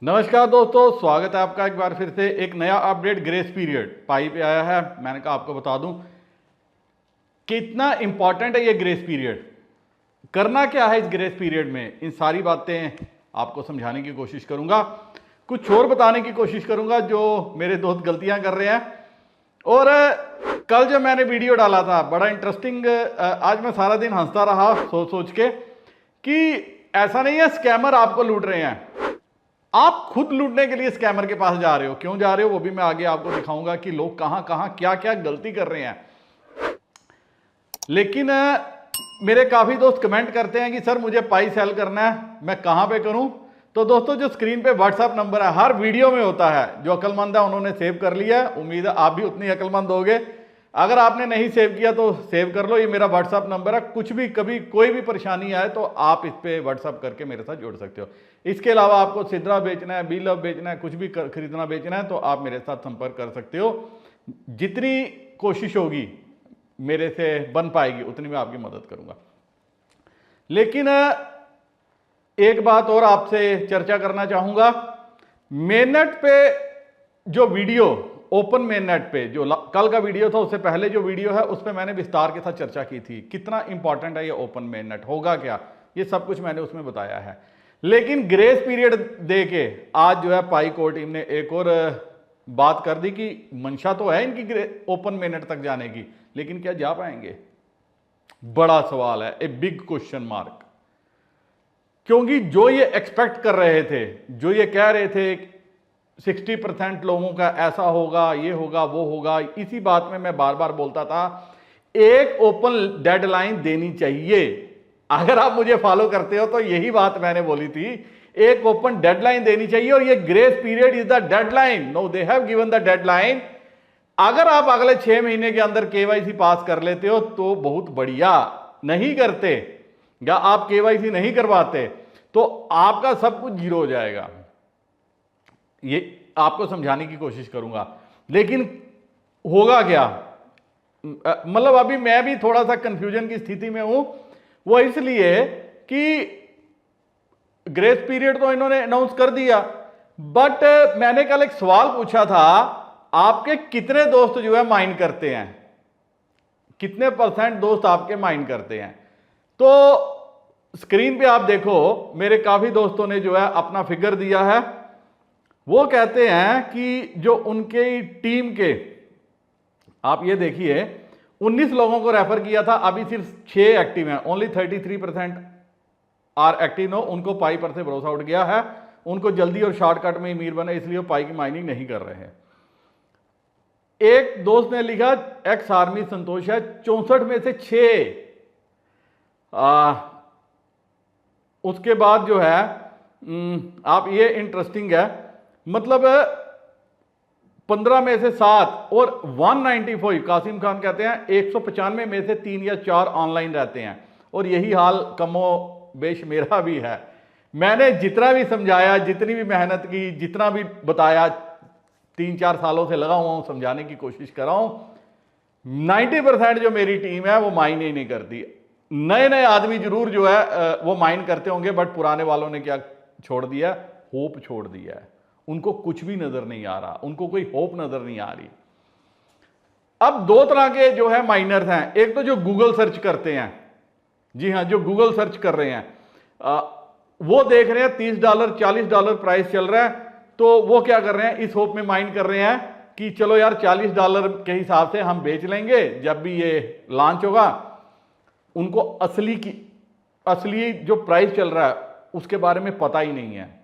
नमस्कार दोस्तों, स्वागत है आपका एक बार फिर से। एक नया अपडेट ग्रेस पीरियड पाई पे आया है। मैंने कहा आपको बता दूं कितना इंपॉर्टेंट है ये ग्रेस पीरियड। करना क्या है इस ग्रेस पीरियड में, इन सारी बातें आपको समझाने की कोशिश करूंगा, कुछ और बताने की कोशिश करूंगा जो मेरे दोस्त गलतियां कर रहे हैं। और कल जो मैंने वीडियो डाला था बड़ा इंटरेस्टिंग, आज मैं सारा दिन हंसता रहा सोच सोच के कि ऐसा नहीं है स्कैमर आपको लूट रहे हैं, आप खुद लूटने के लिए स्कैमर के पास जा रहे हो। क्यों जा रहे हो वो भी मैं आगे आपको दिखाऊंगा कि लोग कहां कहां क्या क्या गलती कर रहे हैं। लेकिन मेरे काफी दोस्त कमेंट करते हैं कि सर मुझे पाई सेल करना है, मैं कहां पे करूं। तो दोस्तों जो स्क्रीन पे व्हाट्सएप नंबर है हर वीडियो में होता है, जो अक्लमंद है उन्होंने सेव कर लिया है। उम्मीद है आप भी उतनी अक्लमंद होगे। अगर आपने नहीं सेव किया तो सेव कर लो, ये मेरा व्हाट्सएप नंबर है। कुछ भी कभी कोई भी परेशानी आए तो आप इस पे व्हाट्सएप करके मेरे साथ जुड़ सकते हो। इसके अलावा आपको सिद्रा बेचना है, बी लव बेचना है, कुछ भी खरीदना बेचना है तो आप मेरे साथ संपर्क कर सकते हो। जितनी कोशिश होगी मेरे से बन पाएगी उतनी मैं आपकी मदद करूंगा। लेकिन एक बात और आपसे चर्चा करना चाहूंगा। मेननेट पे जो वीडियो, ओपन मेननेट पे जो कल का वीडियो था, उससे पहले जो वीडियो है उस पर मैंने विस्तार के साथ चर्चा की थी। कितना इंपॉर्टेंट है ये ओपन मेननेट, होगा क्या, ये सब कुछ मैंने उसमें बताया है। लेकिन ग्रेस पीरियड दे के आज जो है पाई कोर टीम ने एक और बात कर दी कि मंशा तो है इनकी ओपन मेननेट तक जाने की, लेकिन क्या जा पाएंगे, बड़ा सवाल है, ए बिग क्वेश्चन मार्क। क्योंकि जो ये एक्सपेक्ट कर रहे थे, जो ये कह रहे थे 60% लोगों का ऐसा होगा, ये होगा, वो होगा, इसी बात में मैं बार बार बोलता था एक ओपन डेडलाइन देनी चाहिए। अगर आप मुझे फॉलो करते हो तो यही बात मैंने बोली थी, एक ओपन डेडलाइन देनी चाहिए। और ये grace period is the deadline. No, they have given the deadline. अगर आप अगले 6 महीने के अंदर केवाईसी पास कर लेते हो तो बहुत बढ़िया, नहीं करते या आप केवाईसी नहीं करवाते तो आपका सब कुछ जीरो हो जाएगा। ये आपको समझाने की कोशिश करूंगा। लेकिन होगा क्या, मतलब अभी मैं भी थोड़ा सा कंफ्यूजन की स्थिति में हूं। वो इसलिए कि ग्रेस पीरियड तो इन्होंने अनाउंस कर दिया, बट मैंने कल एक सवाल पूछा था, आपके कितने दोस्त जो है माइन करते हैं, कितने % दोस्त आपके माइन करते हैं। तो स्क्रीन पे आप देखो, मेरे काफी दोस्तों ने जो है अपना फिगर दिया है। वो कहते हैं कि जो उनके टीम के, आप ये देखिए 19 लोगों को रेफर किया था, अभी सिर्फ 6 एक्टिव हैं। Only 33% are active no. उनको पाई पर से भरोसा उठ गया है, उनको जल्दी और शॉर्टकट में अमीर बने, इसलिए वो पाई की माइनिंग नहीं कर रहे हैं। एक दोस्त ने लिखा एक्स आर्मी संतोष है, 64 में से 6। उसके बाद जो है आप ये इंटरेस्टिंग है, मतलब 15 में से 7 और 195। कासिम खान कहते हैं 195 में से 3 या 4 ऑनलाइन रहते हैं। और यही हाल कमो बेश मेरा भी है। मैंने जितना भी समझाया, जितनी भी मेहनत की, जितना भी बताया, 3-4 सालों से लगा हुआ हूं, समझाने की कोशिश कर रहा हूं। 90% जो मेरी टीम है वो माइन ही नहीं करती। नए नए आदमी जरूर जो है वो माइन करते होंगे, बट पुराने वालों ने क्या छोड़ दिया, होप छोड़ दिया है। उनको कुछ भी नजर नहीं आ रहा, उनको कोई होप नजर नहीं आ रही। अब 2 तरह के जो है माइनर्स हैं। एक तो जो गूगल सर्च करते हैं, जी हां, जो गूगल सर्च कर रहे हैं, वो देख रहे हैं $30 $40 प्राइस चल रहा है, तो वो क्या कर रहे हैं, इस होप में माइन कर रहे हैं कि चलो यार $40 के हिसाब से हम बेच लेंगे जब भी ये लॉन्च होगा। उनको असली जो प्राइस चल रहा है उसके बारे में पता ही नहीं है,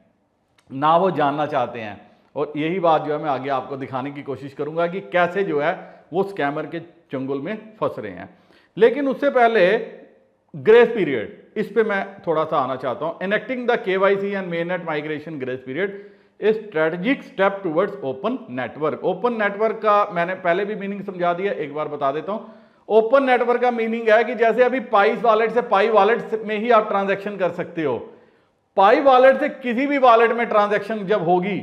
ना वो जानना चाहते हैं। और यही बात जो है मैं आगे आपको दिखाने की कोशिश करूंगा कि कैसे जो है वो स्कैमर के चंगुल में फंस रहे हैं। लेकिन उससे पहले ग्रेस पीरियड, इस पे मैं थोड़ा सा आना चाहता हूं। Enacting the KYC and mainnet migration grace period a strategic step towards open network. Open network का मैंने पहले भी मीनिंग समझा दिया, एक बार बता देता हूं। ओपन नेटवर्क का मीनिंग है कि जैसे अभी पाई वॉलेट से पाई वॉलेट में ही आप ट्रांजैक्शन कर सकते हो, पाई वॉलेट से किसी भी वॉलेट में ट्रांजैक्शन जब होगी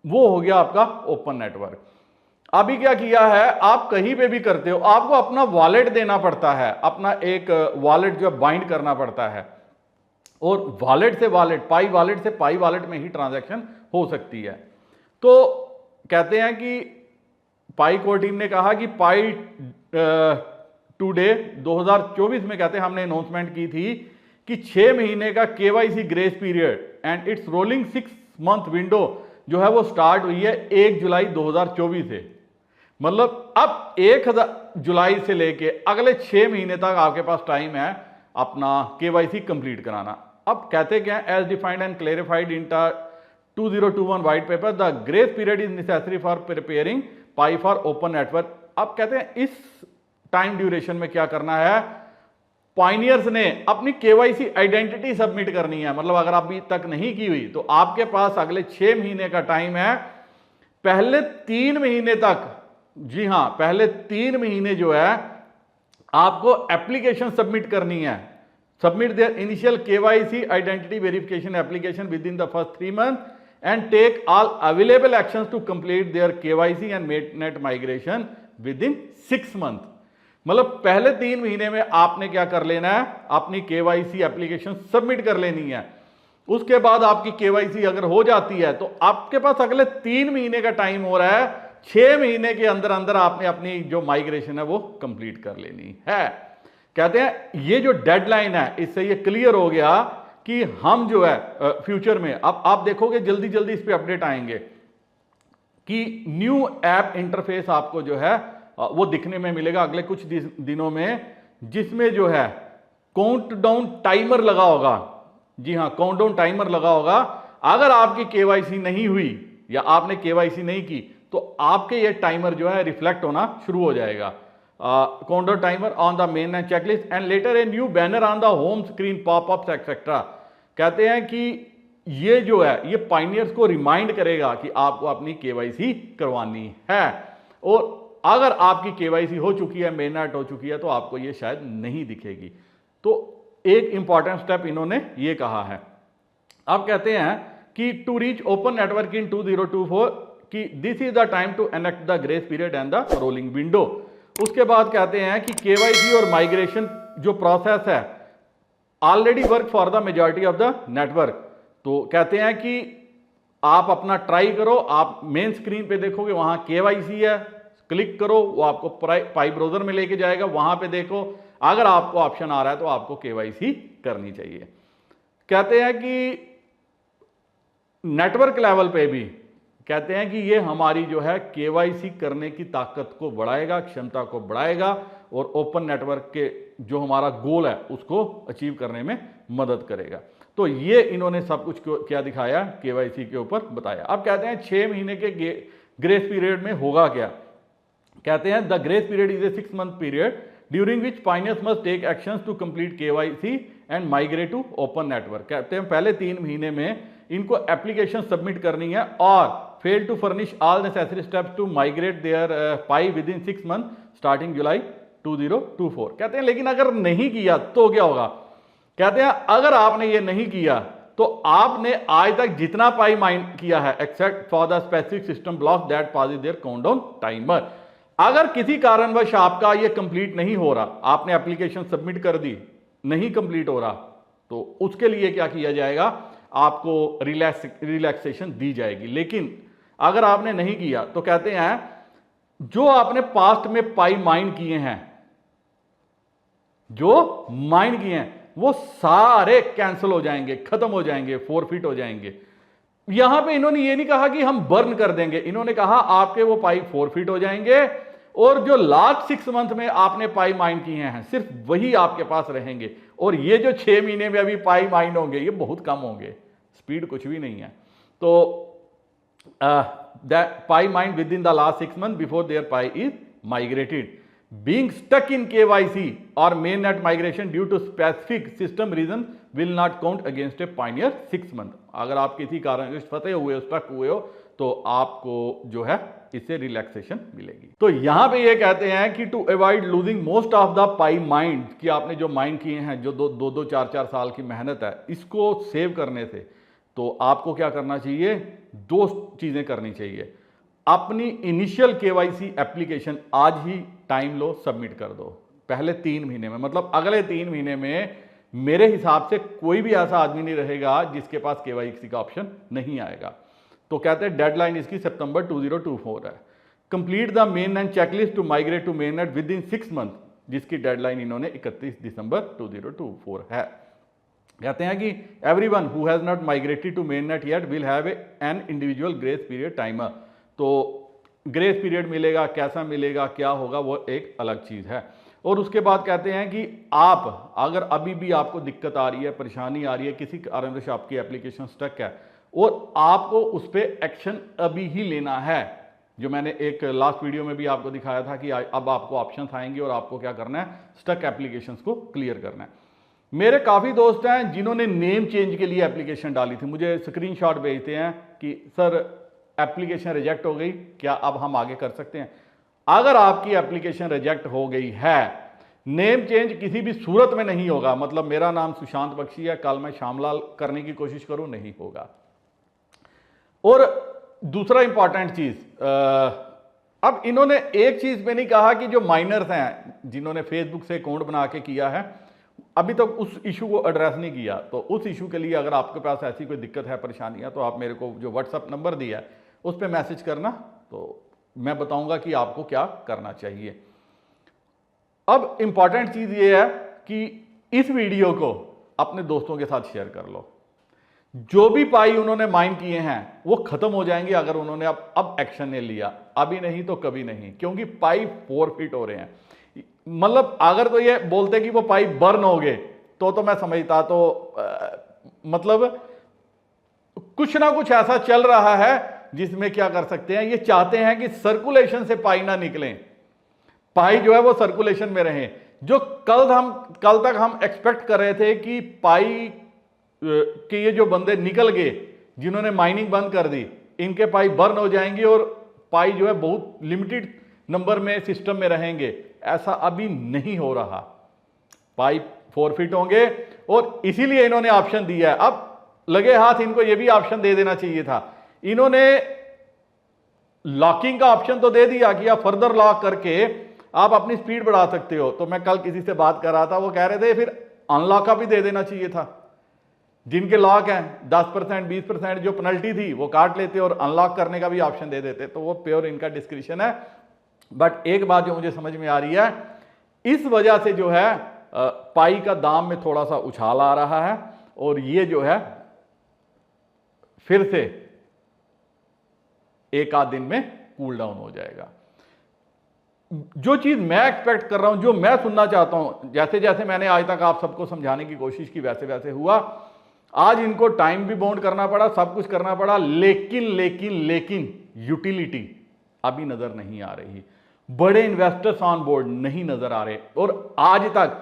वो हो गया आपका ओपन नेटवर्क। अभी क्या किया है, आप कहीं पे भी करते हो, आपको अपना वॉलेट देना पड़ता है, अपना एक वॉलेट जो बाइंड करना पड़ता है। और वॉलेट से वॉलेट, पाई वॉलेट से पाई वॉलेट में ही ट्रांजैक्शन हो सकती है। तो कहते हैं कि पाई कोर टीम ने कहा कि पाई टुडे 2024 में कहते हैं हमने अनाउंसमेंट की थी कि 6 महीने का KYC grace period and it's rolling 6 month window जो है वो स्टार्ट हुई है 1 जुलाई 2024 से। मतलब अब 1 जुलाई से लेके अगले 6 महीने तक आपके पास टाइम है अपना केवाईसी कंप्लीट कराना। अब कहते क्या है, as defined and clarified in 2021 white paper the grace period is necessary for preparing Pi for open network. अब कहते हैं इस टाइम ड्यूरेशन में क्या करना है, पायनियर्स ने अपनी केवाईसी आइडेंटिटी सबमिट करनी है। मतलब अगर अभी तक नहीं की हुई तो आपके पास अगले 6 महीने का टाइम है। पहले 3 महीने तक, जी हां, पहले 3 महीने जो है आपको एप्लीकेशन सबमिट करनी है। Submit their initial KYC identity verification application within the first 3 month and take all available actions to complete their KYC and net migration within 6 month. मतलब पहले 3 महीने में आपने क्या कर लेना है, अपनी केवाईसी एप्लीकेशन सबमिट कर लेनी है। उसके बाद आपकी केवाईसी अगर हो जाती है तो आपके पास अगले 3 महीने का टाइम हो रहा है। 6 महीने के अंदर अंदर आपने अपनी जो माइग्रेशन है वो कंप्लीट कर लेनी है। कहते हैं ये जो डेडलाइन है, इससे ये क्लियर हो गया कि हम जो है फ्यूचर में, अब आप देखोगे जल्दी जल्दी इस पे अपडेट आएंगे कि न्यू ऐप इंटरफेस आपको जो है वो दिखने में मिलेगा अगले कुछ दिनों में, जिसमें जो है काउंटडाउन टाइमर लगा होगा। जी हां, काउंटडाउन टाइमर लगा होगा। अगर आपकी केवाईसी नहीं हुई या आपने केवाईसी नहीं की तो आपके ये टाइमर जो है रिफ्लेक्ट होना शुरू हो जाएगा। Countdown timer on the main and checklist and later a new banner on the home screen popups etcetera. कहते हैं कि ये जो है ये पायनियर्स को रिमाइंड करेगा कि आपको अपनी केवाईसी करवानी है। और अगर आपकी केवाईसी हो चुकी है, मेननेट हो चुकी है, तो आपको ये शायद नहीं दिखेगी। तो एक इंपॉर्टेंट स्टेप इन्होंने ये कहा है। अब कहते हैं कि to reach open network in 2024 कि this is the time to enact the grace period and the rolling window. उसके बाद कहते हैं कि केवाईसी और माइग्रेशन जो प्रोसेस है already work for the majority of the network. तो कहते हैं कि आप अपना ट्राई करो, आप मेन स्क्रीन पे देखोगे वहां केवाईसी है, क्लिक करो, वो आपको पाई ब्राउजर में लेके जाएगा, वहां पे देखो, अगर आपको ऑप्शन आ रहा है तो आपको केवाईसी करनी चाहिए। कहते हैं कि नेटवर्क लेवल पे भी कहते हैं कि ये हमारी जो है केवाईसी करने की ताकत को बढ़ाएगा, क्षमता को बढ़ाएगा और ओपन नेटवर्क के जो हमारा गोल है उसको अचीव करने में मदद करेगा। तो ये इन्होंने सब कुछ क्या दिखाया, केवाईसी के ऊपर बताया। अब कहते हैं 6 महीने के ग्रेस पीरियड में होगा क्या। कहते हैं the grace period is a 6 month period during which pioneers must take actions to complete KYC and migrate to open network. कहते हैं पहले 3 महीने में इनको एप्लीकेशन सबमिट करनी है और fail to furnish all necessary steps to migrate their Pi within 6 month starting July 2024। कहते हैं लेकिन अगर नहीं किया तो क्या होगा। कहते हैं अगर आपने ये नहीं किया तो आपने आज तक जितना पाई माइन किया है except for the specific system block that passes their countdown timer, अगर किसी कारणवश आपका ये कंप्लीट नहीं हो रहा, आपने एप्लीकेशन सबमिट कर दी, नहीं कंप्लीट हो रहा, तो उसके लिए क्या किया जाएगा, आपको रिलैक्सेशन दी जाएगी। लेकिन अगर आपने नहीं किया तो कहते हैं जो आपने पास्ट में पाई माइन किए हैं, जो माइन किए हैं वो सारे कैंसिल हो जाएंगे, खत्म हो जाएंगे, फोरफिट हो जाएंगे। यहां पे इन्होंने ये नहीं कहा कि हम बर्न कर देंगे, इन्होंने कहा आपके वो पाई फोरफिट हो जाएंगे और जो लास्ट 6 मंथ में आपने पाई माइन किए हैं सिर्फ वही आपके पास रहेंगे। और ये जो 6 महीने में अभी पाई माइन होंगे ये बहुत कम होंगे, स्पीड कुछ भी नहीं है। तो that pi mined within the last 6 months before their pi is migrated, being stuck in KYC or mainnet migration due to specific system reason will not count against a pioneer 6 month। अगर आप किसी कारण फंसे हुए हो, stuck हुए हो, तो आपको जो है इससे रिलैक्सेशन मिलेगी। तो यहां पे ये कहते हैं कि to avoid losing most of the Pi mined, कि आपने जो माइंड किए हैं, जो 2-4 साल की मेहनत है, इसको सेव करने से तो आपको क्या करना चाहिए, 2 चीजें करनी चाहिए। अपनी इनिशियल केवाईसी एप्लीकेशन आज ही टाइम लो, सबमिट कर दो पहले 3 महीने में। मतलब अगले 3 महीने में मेरे हिसाब से कोई भी ऐसा आदमी नहीं रहेगा जिसके पास केवाईसी का ऑप्शन नहीं आएगा। तो कहते हैं डेडलाइन इसकी सितंबर 2024 है। Complete the main net checklist to migrate to main net within 6 month, जिसकी डेडलाइन इन्होंने 31 दिसंबर 2024 है। कहते हैं कि everyone who has not migrated to main net yet will have an individual grace period timer. तो ग्रेस पीरियड मिलेगा, कैसा मिलेगा, क्या होगा, वो एक अलग चीज़ है। और उसके बाद कहते हैं कि आप अगर अभी भी आपको दिक्कत आ रही है, परेशानी आ रही है, किसी कारणवश आपकी एप्लीकेशन स्टक है और आपको उस पर एक्शन अभी ही लेना है, जो मैंने एक लास्ट वीडियो में भी आपको दिखाया था कि अब आपको ऑप्शंस आएंगे और आपको क्या करना है, स्टक एप्लीकेशंस को क्लियर करना है। मेरे काफ़ी दोस्त हैं जिन्होंने नेम चेंज के लिए एप्लीकेशन डाली थी, मुझे स्क्रीनशॉट भेजते हैं कि सर एप्लीकेशन रिजेक्ट हो गई, क्या अब हम आगे कर सकते हैं? अगर आपकी एप्लीकेशन रिजेक्ट हो गई है, नेम चेंज किसी भी सूरत में नहीं होगा। मतलब मेरा नाम सुशांत बख्शी है, कल मैं श्यामलाल करने की कोशिश करूं, नहीं होगा। और दूसरा इंपॉर्टेंट चीज, अब इन्होंने एक चीज में नहीं कहा कि जो माइनर्स हैं जिन्होंने फेसबुक से अकाउंट बना के किया है, अभी तक उस इशू को एड्रेस नहीं किया। तो उस इशू के लिए अगर आपके पास ऐसी कोई दिक्कत है, परेशानी है, तो आप मेरे को जो व्हाट्सएप नंबर दिया है उस पर मैसेज करना, तो मैं बताऊंगा कि आपको क्या करना चाहिए। अब इंपॉर्टेंट चीज ये है कि इस वीडियो को अपने दोस्तों के साथ शेयर कर लो। जो भी पाई उन्होंने माइन किए हैं वो खत्म हो जाएंगे अगर उन्होंने अब एक्शन नहीं लिया, अभी नहीं तो कभी नहीं, क्योंकि पाई फॉरफिट हो रहे हैं। मतलब अगर तो ये बोलते कि वो पाई बर्न हो गए तो मैं समझता, तो मतलब कुछ ना कुछ ऐसा चल रहा है जिसमें क्या कर सकते हैं, ये चाहते हैं कि सर्कुलेशन से पाई ना निकलें, पाई जो है वो सर्कुलेशन में रहे। जो कल तक हम एक्सपेक्ट कर रहे थे कि पाई के ये जो बंदे निकल गए जिन्होंने माइनिंग बंद कर दी, इनके पाई बर्न हो जाएंगे और पाई जो है बहुत लिमिटेड नंबर में सिस्टम में रहेंगे, ऐसा अभी नहीं हो रहा। पाई फॉरफिट होंगे और इसीलिए इन्होंने ऑप्शन दिया है। अब लगे हाथ इनको ये भी ऑप्शन दे देना चाहिए था। इन्होंने लॉकिंग का ऑप्शन तो दे दिया कि आप फर्दर लॉक करके आप अपनी स्पीड बढ़ा सकते हो। तो मैं कल किसी से बात कर रहा था, वो कह रहे थे फिर अनलॉक का भी दे देना चाहिए था। जिनके लॉक हैं 10% 20% जो पेनल्टी थी वो काट लेते और अनलॉक करने का भी ऑप्शन दे देते। तो वो प्योर इनका डिस्क्रिप्शन है। बट एक बात जो मुझे समझ में आ रही है, इस वजह से जो है पाई का दाम में थोड़ा सा उछाल आ रहा है और ये जो है फिर से एक आध दिन में कूल डाउन हो जाएगा। जो चीज मैं एक्सपेक्ट कर रहा हूं, जो मैं सुनना चाहता हूं, जैसे जैसे मैंने आज तक आप सबको समझाने की कोशिश की वैसे वैसे हुआ। आज इनको टाइम भी बाउंड करना पड़ा, सब कुछ करना पड़ा, लेकिन यूटिलिटी अभी नजर नहीं आ रही। बड़े इन्वेस्टर्स ऑन बोर्ड नहीं नजर आ रहे। और आज तक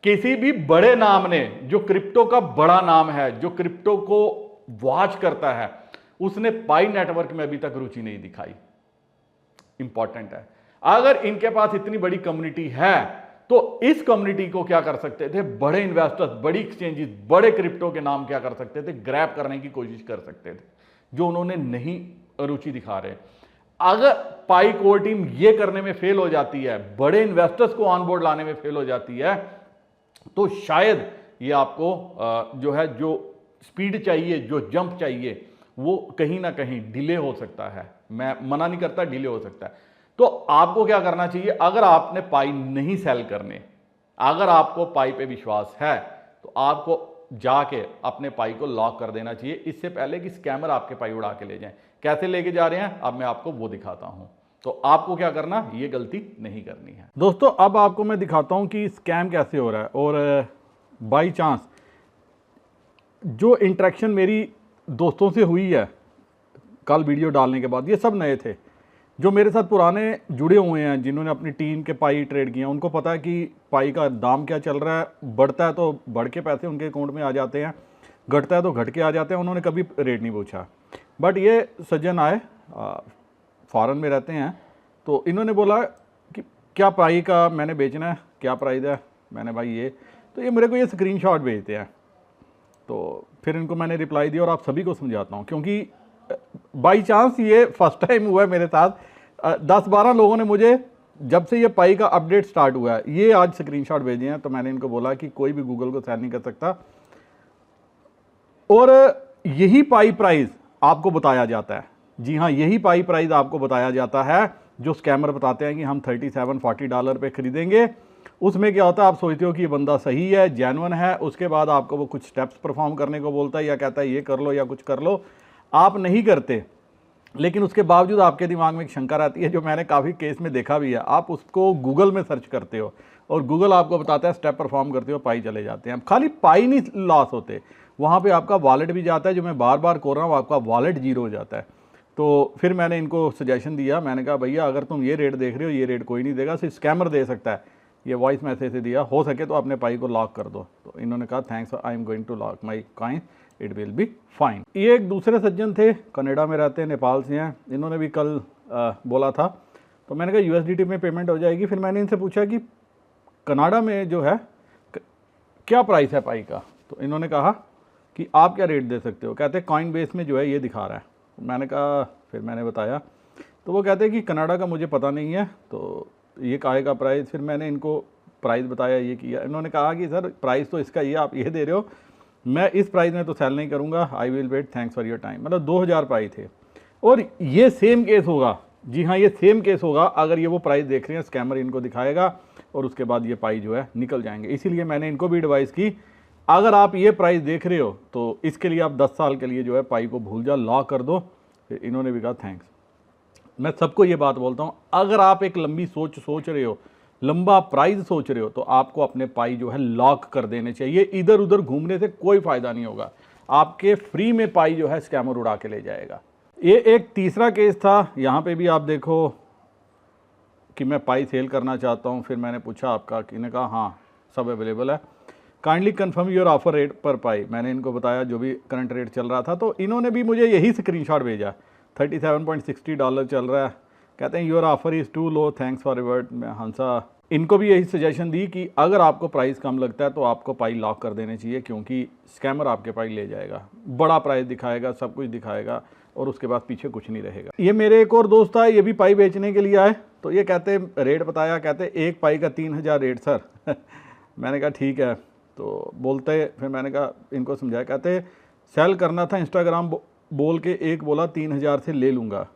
किसी भी बड़े नाम ने, जो क्रिप्टो का बड़ा नाम है, जो क्रिप्टो को वॉच करता है, उसने पाई नेटवर्क में अभी तक रुचि नहीं दिखाई। इंपॉर्टेंट है। अगर इनके पास इतनी बड़ी कम्युनिटी है तो इस कम्युनिटी को क्या कर सकते थे, बड़े इन्वेस्टर्स, बड़ी एक्सचेंजेस, बड़े क्रिप्टो के नाम क्या कर सकते थे, ग्रैब करने की कोशिश कर सकते थे, जो उन्होंने नहीं रुचि दिखा रहे। अगर पाई कोर टीम ये करने में फेल हो जाती है, बड़े इन्वेस्टर्स को ऑन बोर्ड लाने में फेल हो जाती है, तो शायद ये आपको जो है, जो स्पीड चाहिए, जो जंप चाहिए, वो कहीं ना कहीं डिले हो सकता है। मैं मना नहीं करता, डिले हो सकता है। तो आपको क्या करना चाहिए, अगर आपने पाई नहीं सेल करने, अगर आपको पाई पे विश्वास है, तो आपको जाके अपने पाई को लॉक कर देना चाहिए, इससे पहले कि स्कैमर आपके पाई उड़ा के ले जाएं। कैसे लेके जा रहे हैं अब मैं आपको वो दिखाता हूं। तो आपको क्या करना, ये गलती नहीं करनी है। दोस्तों अब आपको मैं दिखाता हूं कि स्कैम कैसे हो रहा है। और बाई चांस जो इंटरेक्शन मेरी दोस्तों से हुई है कल वीडियो डालने के बाद, ये सब नए थे। जो मेरे साथ पुराने जुड़े हुए हैं, जिन्होंने अपनी टीम के पाई ट्रेड किए हैं, उनको पता है कि पाई का दाम क्या चल रहा है। बढ़ता है तो बढ़ के पैसे उनके अकाउंट में आ जाते हैं, घटता है तो घट के आ जाते हैं। उन्होंने कभी रेट नहीं पूछा। बट ये सज्जन आए, फॉरेन में रहते हैं, तो इन्होंने बोला कि क्या पाई का मैंने बेचना है, क्या प्राइस है। मैंने भाई ये, तो ये मेरे को ये स्क्रीनशॉट भेजते हैं। तो फिर इनको मैंने रिप्लाई दिया और आप सभी को समझाता हूँ, क्योंकि बाई चांस ये फर्स्ट टाइम हुआ है मेरे साथ। 10-12 लोगों ने मुझे जब से ये पाई का अपडेट स्टार्ट हुआ है, ये आज स्क्रीनशॉट भेजे हैं, तो मैंने इनको बोला कि कोई भी गूगल को सेल नहीं कर सकता, और यही पाई प्राइस आपको बताया जाता है। जी हाँ, यही पाई प्राइस आपको बताया जाता है जो स्कैमर बताते हैं कि हम $37-40 पे खरीदेंगे। उसमें क्या होता है, आप सोचते हो कि ये बंदा सही है, जेन्युइन है, उसके बाद आपको वो कुछ स्टेप्स परफॉर्म करने को बोलता है या कहता है ये कर लो या कुछ कर लो, आप नहीं करते, लेकिन उसके बावजूद आपके दिमाग में एक शंका रहती है, जो मैंने काफ़ी केस में देखा भी है। आप उसको गूगल में सर्च करते हो और गूगल आपको बताता है, स्टेप परफॉर्म करते हो, पाई चले जाते हैं। खाली पाई नहीं लॉस होते, वहाँ पे आपका वॉलेट भी जाता है, जो मैं बार बार खोल रहा हूँ, आपका वॉलेट जीरो हो जाता है। तो फिर मैंने इनको सजेशन दिया, मैंने कहा भैया अगर तुम ये रेट देख रहे हो, ये रेट कोई नहीं देगा, सिर्फ स्कैमर दे सकता है। ये वॉइस मैसेज से दिया, हो सके तो अपने पाई को लॉक कर दो। तो इन्होंने कहा thanks, I am going to lock my coin, it will be fine. ये एक दूसरे सज्जन थे, कनाडा में रहते हैं, नेपाल से हैं, इन्होंने भी कल बोला था, तो मैंने कहा USDT में पेमेंट हो जाएगी। फिर मैंने इनसे पूछा कि कनाडा में जो है क्या प्राइस है पाई का, तो इन्होंने कहा कि आप क्या रेट दे सकते हो। कहते हैं कॉइन बेस में जो है ये दिखा रहा है। मैंने कहा, फिर मैंने बताया, तो वो कहते हैं कि कनाडा का मुझे पता नहीं है, तो ये काहे का प्राइस। फिर मैंने इनको प्राइस बताया, ये किया। इन्होंने कहा कि सर प्राइस तो इसका ये आप ये दे रहे हो, मैं इस प्राइस में तो सेल नहीं करूँगा, I will wait, thanks for your time. मतलब 2000 पाई थे। और ये सेम केस होगा, जी हाँ ये सेम केस होगा, अगर ये वो प्राइस देख रहे हैं, स्कैमर इनको दिखाएगा और उसके बाद ये पाई जो है निकल जाएंगे। इसीलिए मैंने इनको भी एडवाइस की, अगर आप ये प्राइस देख रहे हो तो इसके लिए आप 10 साल के लिए जो है पाई को भूल जा, लॉक कर दो। फिर इन्होंने भी कहा थैंक्स। मैं सबको ये बात बोलता हूँ, अगर आप एक लंबी सोच रहे हो, लंबा प्राइस सोच रहे हो, तो आपको अपने पाई जो है लॉक कर देने चाहिए। इधर उधर घूमने से कोई फ़ायदा नहीं होगा, आपके फ्री में पाई जो है स्कैमर उड़ा के ले जाएगा। ये एक तीसरा केस था, यहाँ पे भी आप देखो कि मैं पाई सेल करना चाहता हूँ। फिर मैंने पूछा आपका, इन्होंने कहा हाँ सब अवेलेबल है, kindly confirm your offer rate पर पाई। मैंने इनको बताया जो भी करंट रेट चल रहा था, तो इन्होंने भी मुझे यही स्क्रीनशॉट भेजा, $37.60 चल रहा है। कहते हैं your offer is too low, thanks for revert. मैं हंसा, इनको भी यही सजेशन दी कि अगर आपको प्राइस कम लगता है तो आपको पाई लॉक कर देने चाहिए, क्योंकि स्कैमर आपके पाई ले जाएगा, बड़ा प्राइस दिखाएगा, सब कुछ दिखाएगा और उसके बाद पीछे कुछ नहीं रहेगा। ये मेरे एक और दोस्त आए, ये भी पाई बेचने के लिए आए, तो ये कहते रेट बताया, कहते एक पाई का 3000 रेट सर। मैंने कहा ठीक है, तो बोलते, फिर मैंने कहा इनको समझाया, कहते सेल करना था इंस्टाग्राम बोल के, एक बोला 3000 से ले लूँगा।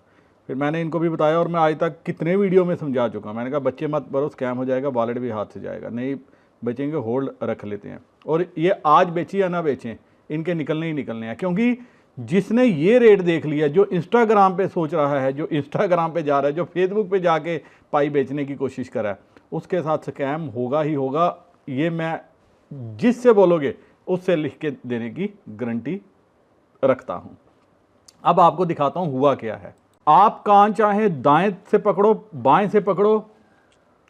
फिर मैंने इनको भी बताया, और मैं आज तक कितने वीडियो में समझा चुका। मैंने कहा बच्चे मत भरो, स्कैम हो जाएगा, वॉलेट भी हाथ से जाएगा, नहीं बेचेंगे, होल्ड रख लेते हैं। और ये आज बेची या ना बेचें, इनके निकलने ही निकलने हैं, क्योंकि जिसने ये रेट देख लिया, जो इंस्टाग्राम पे सोच रहा है, जो इंस्टाग्राम पे जा रहा है, जो फेसबुक पे जाके पाई बेचने की कोशिश कर रहा है, उसके साथ स्कैम होगा ही होगा। ये मैं जिससे बोलोगे उससे लिख के देने की गारंटी रखता हूं। अब आपको दिखाता हूं हुआ क्या है। आप कान चाहे दाएं से पकड़ो, बाएं से पकड़ो,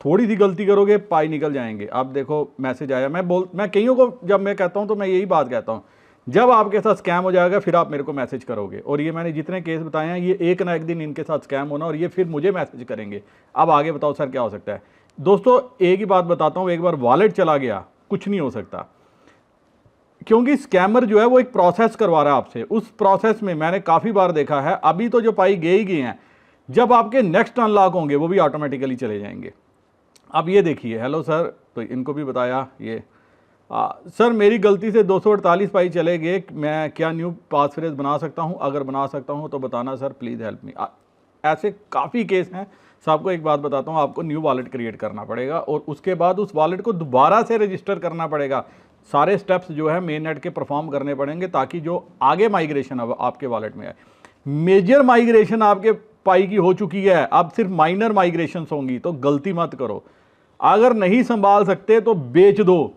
थोड़ी सी गलती करोगे पाई निकल जाएंगे। अब देखो मैसेज आया, मैं कईयों को जब मैं कहता हूं तो मैं यही बात कहता हूं, जब आपके साथ स्कैम हो जाएगा फिर आप मेरे को मैसेज करोगे। और ये मैंने जितने केस बताए हैं, ये एक ना एक दिन इनके साथ स्कैम होना, और ये फिर मुझे मैसेज करेंगे, अब आगे बताओ सर क्या हो सकता है। दोस्तों एक ही बात बताता हूं, एक बार वॉलेट चला गया कुछ नहीं हो सकता, क्योंकि स्कैमर जो है वो एक प्रोसेस करवा रहा है आपसे। उस प्रोसेस में मैंने काफ़ी बार देखा है, अभी तो जो पाई गए ही गए हैं, जब आपके नेक्स्ट अनलॉक होंगे वो भी ऑटोमेटिकली चले जाएंगे। अब ये देखिए, हेलो सर, तो इनको भी बताया ये सर मेरी गलती से 248 पाई चले गए, मैं क्या न्यू पास फ्रेज बना सकता हूँ? अगर बना सकता हूँ तो बताना सर, प्लीज़ हेल्प मी। ऐसे काफ़ी केस हैं। सबको एक बात बताता हूँ, आपको न्यू वॉलेट क्रिएट करना पड़ेगा और उसके बाद उस वॉलेट को दोबारा से रजिस्टर करना पड़ेगा। सारे स्टेप्स जो है मेन नेट के परफॉर्म करने पड़ेंगे, ताकि जो आगे माइग्रेशन अब आपके वॉलेट में आए। मेजर माइग्रेशन आपके पाई की हो चुकी है, अब सिर्फ माइनर माइग्रेशन होंगी, तो गलती मत करो। अगर नहीं संभाल सकते तो बेच दो,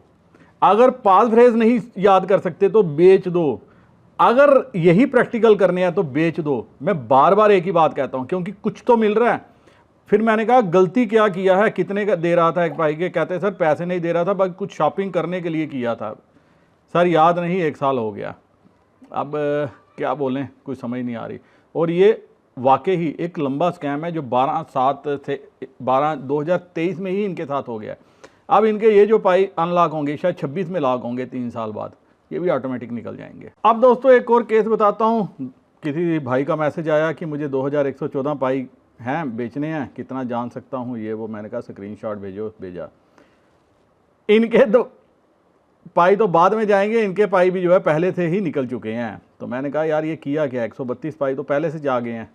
अगर पास फ्रेज नहीं याद कर सकते तो बेच दो, अगर यही प्रैक्टिकल करने हैं तो बेच दो। मैं बार बार एक ही बात कहता हूं, क्योंकि कुछ तो मिल रहा है। फिर मैंने कहा गलती क्या किया है, कितने का दे रहा था एक भाई के, कहते सर पैसे नहीं दे रहा था, बस कुछ शॉपिंग करने के लिए किया था सर, याद नहीं, 1 साल हो गया। अब क्या बोलें, कुछ समझ नहीं आ रही। और ये वाकई ही एक लंबा स्कैम है जो 2023 में ही इनके साथ हो गया। अब इनके ये जो पाई अनलॉक होंगे शायद 26 में लॉक होंगे, 3 साल बाद ये भी ऑटोमेटिक निकल जाएंगे। अब दोस्तों एक और केस बताता हूँ। किसी भाई का मैसेज आया कि मुझे 2114 पाई हैं बेचने हैं, कितना जान सकता हूँ ये वो। मैंने कहा स्क्रीनशॉट भेजो, भेजा। इनके तो पाई तो बाद में जाएंगे, इनके पाई भी जो है पहले से ही निकल चुके हैं। तो मैंने कहा यार ये किया क्या, 132 पाई तो पहले से जा गए हैं।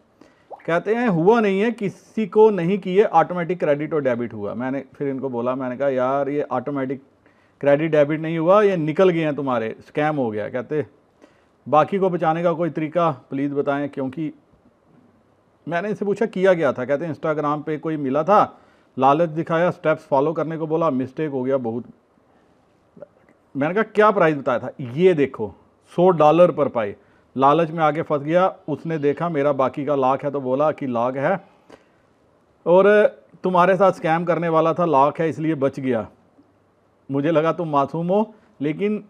कहते हैं हुआ नहीं है, किसी को नहीं किए, ऑटोमेटिक क्रेडिट और डेबिट हुआ। मैंने फिर इनको बोला, मैंने कहा यार ये ऑटोमेटिक क्रेडिट डेबिट नहीं हुआ, ये निकल गए हैं तुम्हारे, स्कैम हो गया। कहते बाकी को बचाने का कोई तरीका प्लीज़ बताएं, क्योंकि मैंने इनसे पूछा किया गया था। कहते हैं इंस्टाग्राम पे कोई मिला था, लालच दिखाया, स्टेप्स फॉलो करने को बोला, मिस्टेक हो गया बहुत। मैंने कहा क्या प्राइस बताया था, ये देखो $100 पर पाई। लालच में आगे फंस गया, उसने देखा मेरा बाकी का लाख है तो बोला कि लाख है, और तुम्हारे साथ स्कैम करने वाला था, लाख है इसलिए बच गया। मुझे लगा तुम मासूम हो, लेकिन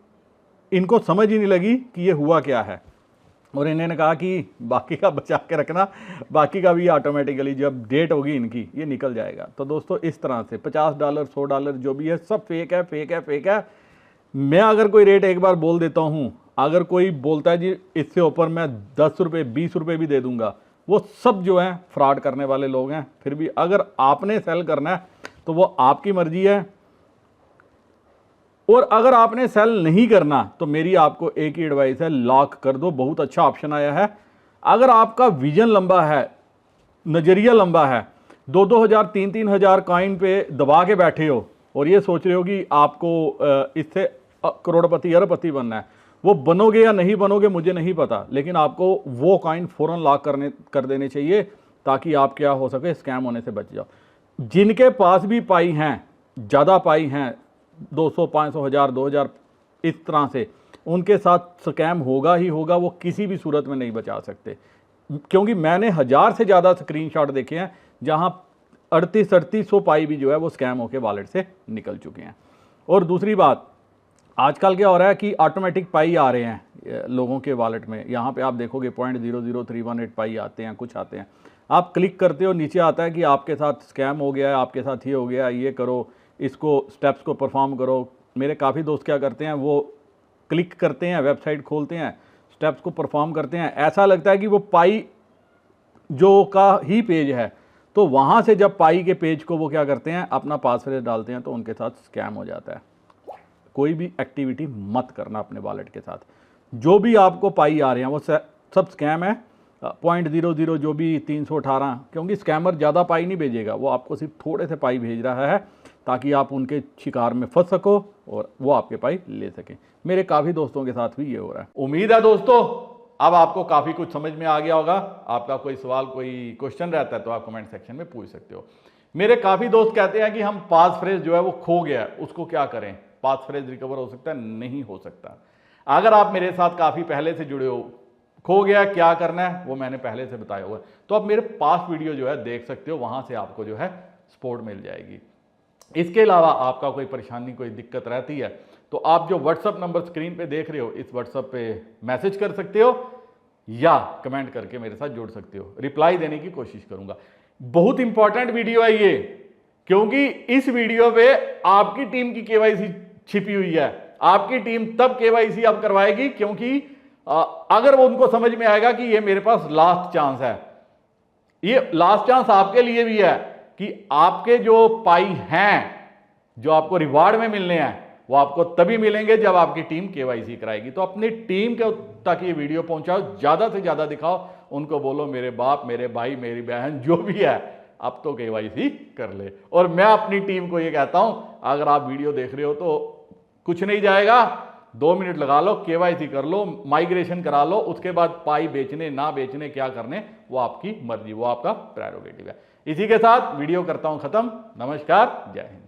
इनको समझ ही नहीं लगी कि ये हुआ क्या है। और इन्होंने कहा कि बाकी का बचा के रखना, बाकी का भी ऑटोमेटिकली जब डेट होगी इनकी ये निकल जाएगा। तो दोस्तों इस तरह से $50 $100 जो भी है सब फेक है, फेक है, फेक है। मैं अगर कोई रेट एक बार बोल देता हूँ, अगर कोई बोलता है जी इससे ऊपर मैं 10 रुपये 20 रुपये भी दे दूंगा, वो सब जो है फ्रॉड करने वाले लोग हैं। फिर भी अगर आपने सेल करना है तो वो आपकी मर्जी है, और अगर आपने सेल नहीं करना तो मेरी आपको एक ही एडवाइस है, लॉक कर दो। बहुत अच्छा ऑप्शन आया है। अगर आपका विजन लंबा है, नज़रिया लंबा है, 2-2 हज़ार 3-3 हज़ार कॉइन पे दबा के बैठे हो और ये सोच रहे हो कि आपको इससे करोड़पति अरबपति बनना है, वो बनोगे या नहीं बनोगे मुझे नहीं पता, लेकिन आपको वो कॉइन फ़ौरन लॉक कर देने चाहिए, ताकि आप क्या हो सके स्कैम होने से बच जाओ। जिनके पास भी पाई हैं, ज़्यादा पाई हैं, 200 500 हज़ार 2000 इस तरह से, उनके साथ स्कैम होगा ही होगा, वो किसी भी सूरत में नहीं बचा सकते। क्योंकि मैंने 1000 से ज़्यादा स्क्रीनशॉट देखे हैं जहां 3800 पाई भी जो है वो स्कैम होकर वॉलेट से निकल चुके हैं। और दूसरी बात, आजकल क्या हो रहा है कि ऑटोमेटिक पाई आ रहे हैं लोगों के वॉलेट में। यहाँ पे आप देखोगे 0.00318 पाई आते हैं, कुछ आते हैं। आप क्लिक करते हो, नीचे आता है कि आपके साथ स्कैम हो गया है, आपके साथ ये हो गया, ये करो, इसको स्टेप्स को परफॉर्म करो। मेरे काफ़ी दोस्त क्या करते हैं, वो क्लिक करते हैं, वेबसाइट खोलते हैं, स्टेप्स को परफॉर्म करते हैं, ऐसा लगता है कि वो पाई जो का ही पेज है, तो वहाँ से जब पाई के पेज को वो क्या करते हैं अपना पासवर्ड डालते हैं, तो उनके साथ स्कैम हो जाता है। कोई भी एक्टिविटी मत करना अपने वॉलेट के साथ। जो भी आपको पाई आ रहे हैं वो सब स्कैम है। 0.00 जो भी 318, क्योंकि स्कैमर ज़्यादा पाई नहीं भेजेगा, वो आपको सिर्फ थोड़े से पाई भेज रहा है ताकि आप उनके शिकार में फंस सको और वो आपके पाई ले सकें। मेरे काफ़ी दोस्तों के साथ भी ये हो रहा है। उम्मीद है दोस्तों अब आपको काफ़ी कुछ समझ में आ गया होगा। आपका कोई सवाल, कोई क्वेश्चन रहता है तो आप कमेंट सेक्शन में पूछ सकते हो। मेरे काफ़ी दोस्त कहते हैं कि हम पास फ्रेज जो है वो खो गया है, उसको क्या करें, पास फ्रेज रिकवर हो सकता है? नहीं हो सकता। अगर आप मेरे साथ काफ़ी पहले से जुड़े हो, खो गया क्या करना है वो मैंने पहले से बताया हुआ है, तो आप मेरे पास वीडियो जो है देख सकते हो, वहां से आपको जो है सपोर्ट मिल जाएगी। इसके अलावा आपका कोई परेशानी, कोई दिक्कत रहती है तो आप जो व्हाट्सअप नंबर स्क्रीन पे देख रहे हो, इस व्हाट्सअप पे मैसेज कर सकते हो या कमेंट करके मेरे साथ जुड़ सकते हो। रिप्लाई देने की कोशिश करूंगा। बहुत इंपॉर्टेंट वीडियो है ये, क्योंकि इस वीडियो पे आपकी टीम की केवाईसी छिपी हुई है। आपकी टीम तब केवाईसी अब करवाएगी क्योंकि अगर वो उनको समझ में आएगा कि ये मेरे पास लास्ट चांस है। ये लास्ट चांस आपके लिए भी है कि आपके जो पाई हैं, जो आपको रिवार्ड में मिलने हैं, वो आपको तभी मिलेंगे जब आपकी टीम केवाईसी कराएगी। तो अपनी टीम के तक ये वीडियो पहुंचाओ, ज्यादा से ज्यादा दिखाओ, उनको बोलो मेरे बाप, मेरे भाई, मेरी बहन जो भी है अब तो केवाईसी कर ले। और मैं अपनी टीम को ये कहता हूं, अगर आप वीडियो देख रहे हो तो कुछ नहीं जाएगा, 2 मिनट लगा लो, केवाईसी कर लो, माइग्रेशन करा लो, उसके बाद पाई बेचने ना बेचने क्या करने वो आपकी मर्जी, वो आपका प्रेरोगेटिव है। इसी के साथ वीडियो करता हूं खत्म। नमस्कार, जय हिंद।